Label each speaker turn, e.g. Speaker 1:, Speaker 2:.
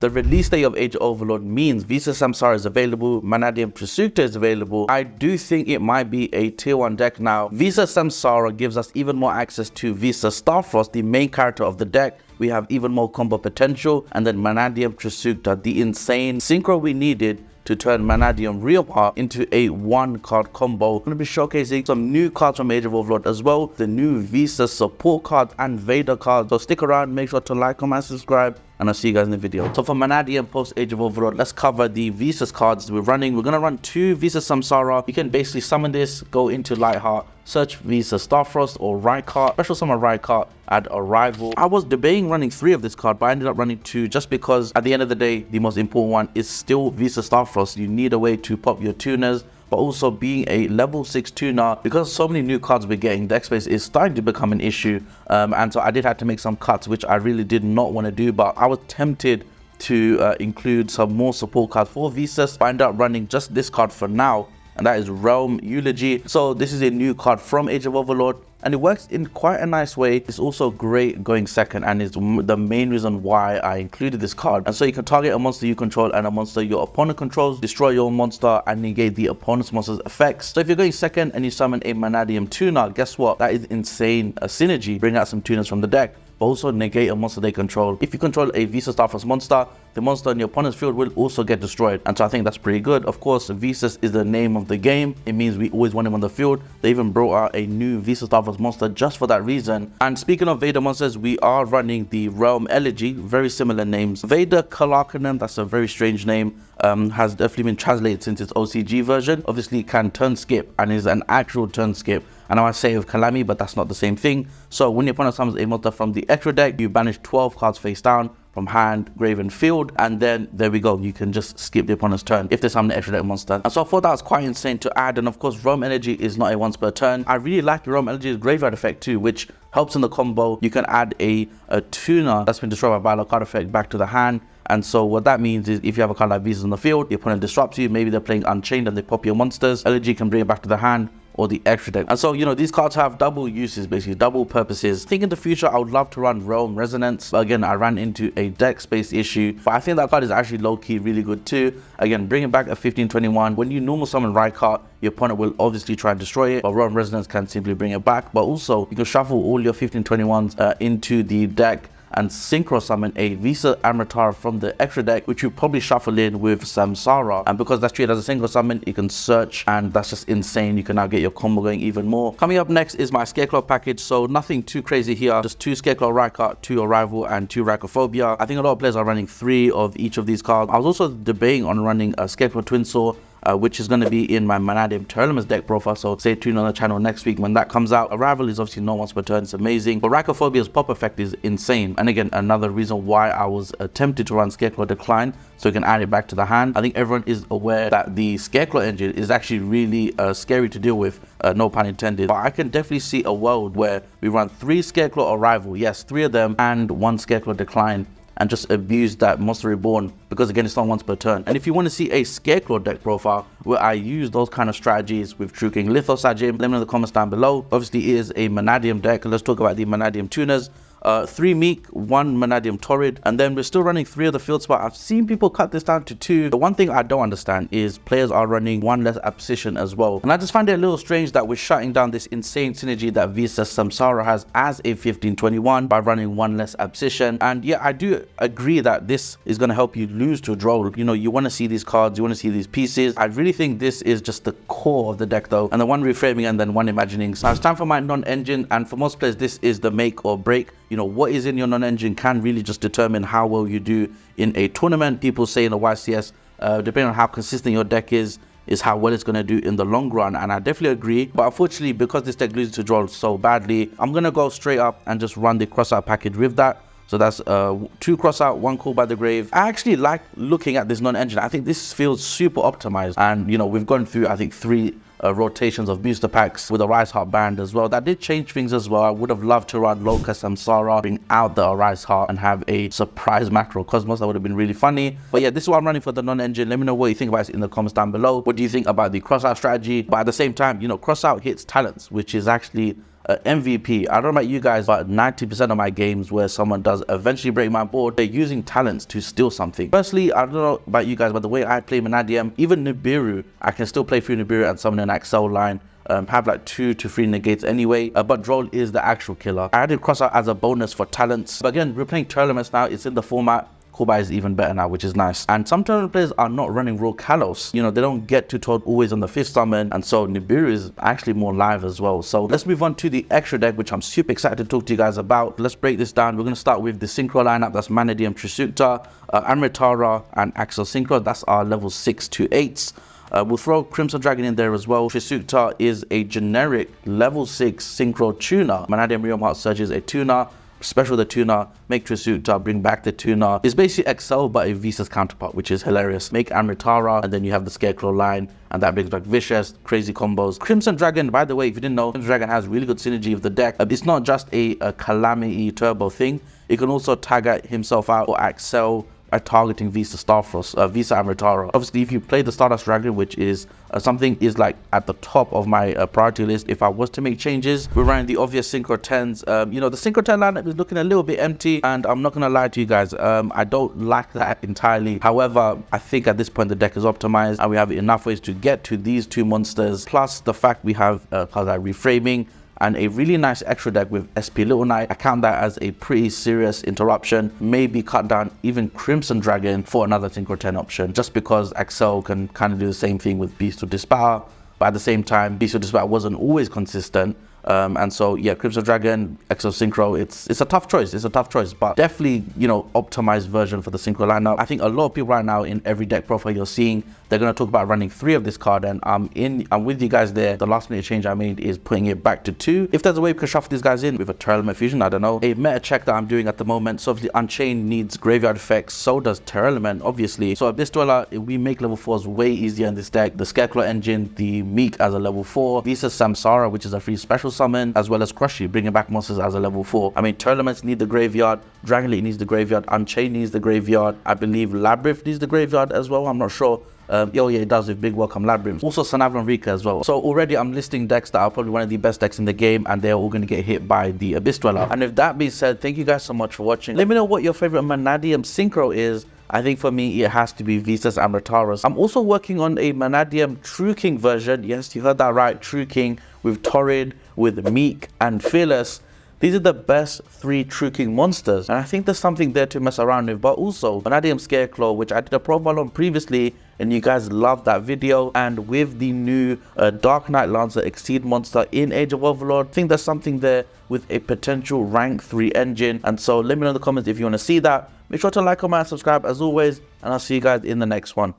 Speaker 1: The release date of Age of Overlord means Visas Samsara is available, Mannadium is available. I do think it might be a tier 1 deck now. Visas Samsara gives us even more access to Visas Starfrost, the main character of the deck. We have even more combo potential, and then Mannadium Trisukta, the insane synchro we needed to turn Mannadium Riumheart into a 1-card combo. I'm going to be showcasing some new cards from Age of Overlord as well, the new Visas support cards and Veda cards. So stick around, make sure to like, comment, subscribe, and I'll see you guys in the video. So for Mannadium post Age of Overlord, let's cover the Visas cards we're running. We're going to run 2 Visas Samsara. You can basically summon this, go into Lightheart, search Visas Starfrost or Riumheart, special summon Riumheart, add Arrival. I was debating running 3 of this card, but I ended up running 2 just because at the end of the day, the most important one is still Visas Starfrost. You need a way to pop your tuners, but also being a level 6 tuner, because so many new cards we're getting, deck space is starting to become an issue. And so I did have to make some cuts, which I really did not want to do, but I was tempted to include some more support cards for Visas. I ended up running just this card for now, and that is Realm Eulogy. So this is a new card from Age of Overlord, and it works in quite a nice way. It's also great going second, and is the main reason why I included this card. And so you can target a monster you control and a monster your opponent controls, destroy your monster, and negate the opponent's monster's effects. So if you're going second and you summon a Mannadium tuner, guess what? That is insane synergy. Bring out some tuners from the deck, but also negate a monster they control. If you control a Visas Starfrost monster, the monster in your opponent's field will also get destroyed. And so I think that's pretty good. Of course, Visas is the name of the game. It means we always want him on the field. They even brought out a new Visas Starfrost monster just for that reason. And speaking of Veda monsters, we are running the Realm Elegy, very similar names. Veda Kalakanam, that's a very strange name, has definitely been translated since its OCG version. Obviously, it can turn skip and is an actual turn skip. I know I say of Kalami, but that's not the same thing. So when your opponent summons a monster from the extra deck, you banish 12 cards face down from hand, grave, and field, and then there we go. You can just skip the opponent's turn if they summon the extra deck monster. And so I thought that was quite insane to add. And of course, Realm Energy is not a once per turn. I really like the Realm Energy's graveyard effect too, which helps in the combo. You can add a tuner that's been destroyed by battle card effect back to the hand. And so what that means is if you have a card like Visas on the field, the opponent disrupts you, maybe they're playing Unchained and they pop your monsters, Elegy can bring it back to the hand or the extra deck. And so, you know, these cards have double uses, basically double purposes. I think in the future, I would love to run Realm Resonance. But again, I ran into a deck space issue. But I think that card is actually low-key really good too. Again, bringing back a 1521. When you normal summon Riumheart, your opponent will obviously try and destroy it, but Realm Resonance can simply bring it back. But also, you can shuffle all your 1521s into the deck and synchro summon a Visa Amritara from the extra deck, which you probably shuffle in with Samsara. And because that's treated as a single summon, you can search, and that's just insane. You can now get your combo going even more. Coming up next is my Scareclaw package. So nothing too crazy here, just 2 Scareclaw Riumheart, 2 Arrival, and 2 Rhycophobia. I think a lot of players are running 3 of each of these cards. I was also debating on running a Scareclaw Twinsaw, which is going to be in my Mannadium Tournaments deck profile, so stay tuned on the channel next week when that comes out. Arrival is obviously not once per turn, it's amazing, but Rhycophobia's pop effect is insane. And again, another reason why I was tempted to run Scareclaw Decline, so you can add it back to the hand. I think everyone is aware that the Scareclaw engine is actually really scary to deal with, no pun intended. But I can definitely see a world where we run 3 Scareclaw Arrival, yes, 3 of them, and 1 Scareclaw Decline, and just abuse that Monster Reborn, because again, it's not once per turn. And if you want to see a Scareclaw deck profile where I use those kind of strategies with True King Lithos Sajim, let me know in the comments down below. Obviously, it is a Mannadium deck. Let's talk about the Mannadium tuners. 3 Meek, 1 Mannadium Torrid, and then we're still running 3 of the field spot. I've seen people cut this down to 2. The one thing I don't understand is players are running 1 less Abscission as well. And I just find it a little strange that we're shutting down this insane synergy that Visas Samsara has as a 1521 by running 1 less Abscission. And yeah, I do agree that this is going to help you lose to Droll. You know, you want to see these cards, you want to see these pieces. I really think this is just the core of the deck though, and the 1 reframing and then 1 imagining. So it's time for my non-engine, and for most players, this is the make or break. You know, what is in your non-engine can really just determine how well you do in a tournament. People say in the YCS, depending on how consistent your deck is how well it's going to do in the long run. And I definitely agree. But unfortunately, because this deck loses to Droll so badly, I'm going to go straight up and just run the Crossout package with that. So that's 2 Crossout, 1 Call by the Grave. I actually like looking at this non-engine. I think this feels super optimized. And, you know, we've gone through, I think, 3 rotations of booster packs with a Riumheart band as well. That did change things as well. I would have loved to run Locust Samsara, bring out the Riumheart, and have a surprise macro Cosmos. That would have been really funny. But yeah, this is what I'm running for the non-engine. Let me know what you think about it in the comments down below. What do you think about the Crossout strategy? But at the same time, you know, Crossout hits talents, which is actually MVP. I don't know about you guys, but 90% of my games where someone does eventually break my board, they're using talents to steal something. Firstly, I don't know about you guys, but the way I play Mannadium, even Nibiru, I can still play through Nibiru and summon an Axel line. Have like 2 to 3 negates anyway, but Droll is the actual killer. I added Crossout as a bonus for talents, but again, we're playing tournaments now. It's in the format. Kubai is even better now, which is nice. And some tournament players are not running raw Kalos. You know, they don't get to Toad always on the 5th summon, and so Nibiru is actually more live as well. So let's move on to the extra deck, which I'm super excited to talk to you guys about. Let's break this down. We're going to start with the Synchro lineup. That's Mannadium, Trisukta, Amritara, and Axel Synchro. That's our level 6 to 8s. We'll throw Crimson Dragon in there as well. Trisukta is a generic level 6 Synchro tuner. Mannadium Riumheart Surge is a tuner. Special the tuner, make Trisukta, bring back the tuner. It's basically Excel but a Visas counterpart, which is hilarious. Make Amritara, and then you have the Scareclaw line, and that brings back Vicious, crazy combos. Crimson Dragon, by the way, if you didn't know, Crimson Dragon has really good synergy with the deck. It's not just a Calamity turbo thing. It can also tag himself out or Excel at targeting Visa Starfrost, Visa Amritara. Obviously, if you play the Stardust Dragon, which is something is like at the top of my priority list, if I was to make changes, we're running the obvious Synchro 10s. You know, the Synchro 10 lineup is looking a little bit empty, and I'm not gonna lie to you guys, I don't like that entirely. However, I think at this point the deck is optimized, and we have enough ways to get to these 2 monsters, plus the fact we have cards like Reframing, and a really nice extra deck with SP Little Knight. I count that as a pretty serious interruption. Maybe cut down even Crimson Dragon for another Synchro 10 option, just because Axel can kind of do the same thing with Beast of Despair, but at the same time, Beast of Despair wasn't always consistent. And so yeah, Crimson Dragon, Exo Synchro, it's a tough choice. It's a tough choice, but definitely, you know, optimized version for the Synchro lineup. I think a lot of people right now in every deck profile you're seeing, they're going to talk about running 3 of this card, and I'm with you guys there. The last minute change I made is putting it back to 2. If there's a way we can shuffle these guys in with a Terra Element Fusion, I don't know. A meta check that I'm doing at the moment. So obviously Unchained needs graveyard effects, so does Terra Element, obviously. So Abyss Dweller, we make level 4s way easier in this deck. The Scareclaw Engine, the Meek as a level 4, Visas Samsara, which is a free special summon, as well as Crushy, bringing back monsters as a level 4. I mean, Terra Elements need the graveyard, Dragon League needs the graveyard, Unchained needs the graveyard, I believe Labyrinth needs the graveyard as well, I'm not sure. Oh yeah, it does with Big Welcome Labyrinth. Also Sanavlan Rika as well. So already I'm listing decks that are probably one of the best decks in the game, and they're all going to get hit by the Abyss Dweller. And with that being said, thank you guys so much for watching. Let me know what your favorite Mannadium Synchro is. I think for me, it has to be Visas Amritaras. I'm also working on a Mannadium True King version. Yes, you heard that right, True King, with Torrid, with Meek, and Fearless. These are the best 3 True King monsters, and I think there's something there to mess around with. But also Mannadium Scareclaw, which I did a profile on previously, and you guys loved that video. And with the new Dark Knight Lancer Exceed monster in Age of Overlord, I think there's something there with a potential rank 3 engine. And so let me know in the comments if you want to see that. Make sure to like, comment, and subscribe as always, and I'll see you guys in the next one.